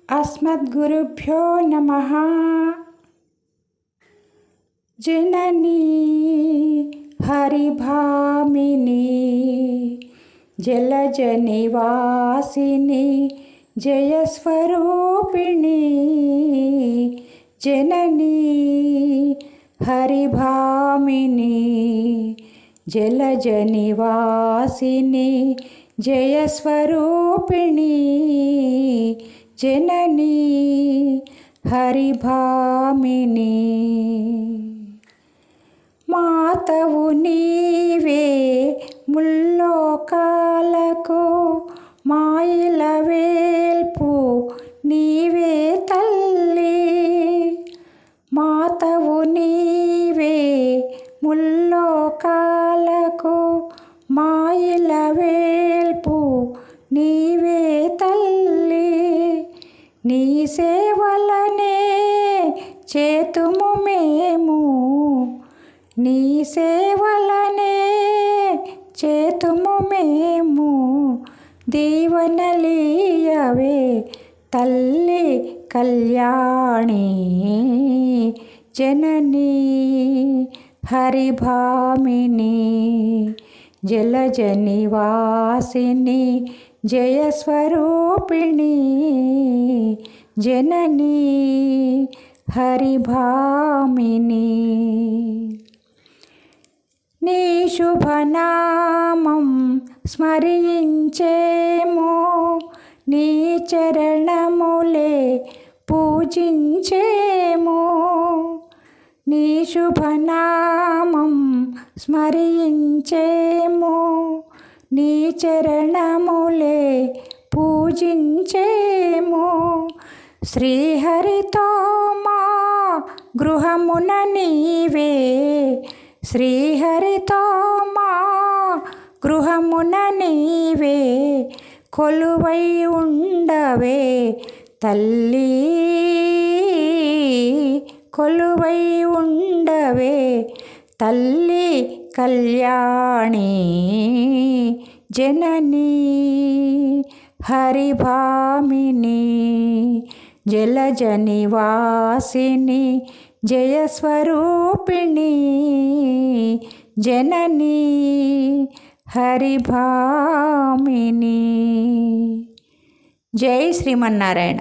अस्मद्गुरुभ्यो नमः। जननी हरिभामिनी जलजनिवासिनी जयस्वरूपिणी। जननी हरिभामिनी जलजनिवासिनी जयस्वरूपिणी। जननी हरिभामिनी मातवु नीवे मुल्लोकाలకు మాయల వేల్పు నీవే తల్లి। మాతవు నీవే ముల్లోకాలకు మాయల వేల్పు నీవే తల్లి। నీ సేవలనే చేతుము మేము, నీ సేవలనే చేతుము మేము। దీవనలీయవే తల్లి కళ్యాణి। జననీ హరిభామిని జలజనివాసిని జయస్వరూపిణి। జననీ హరిభామిని నీ శుభనామం స్మరించేము, నీ చరణములే పూజించేము। నీ శుభనామం స్మరించేము, నీ చరణములే పూజించేము। శ్రీహరితో మా గృహమున నీవే, శ్రీహరితో మా గృహమున నీవే కొలువై ఉండవే తల్లి। కొలువై ఉండవే తల్లి కళ్యాణి। జననీ హరిభామిని జలజనివాసిని జయస్వరూపిణి। జననీ హరిభామిని। జై శ్రీమన్నారాయణ।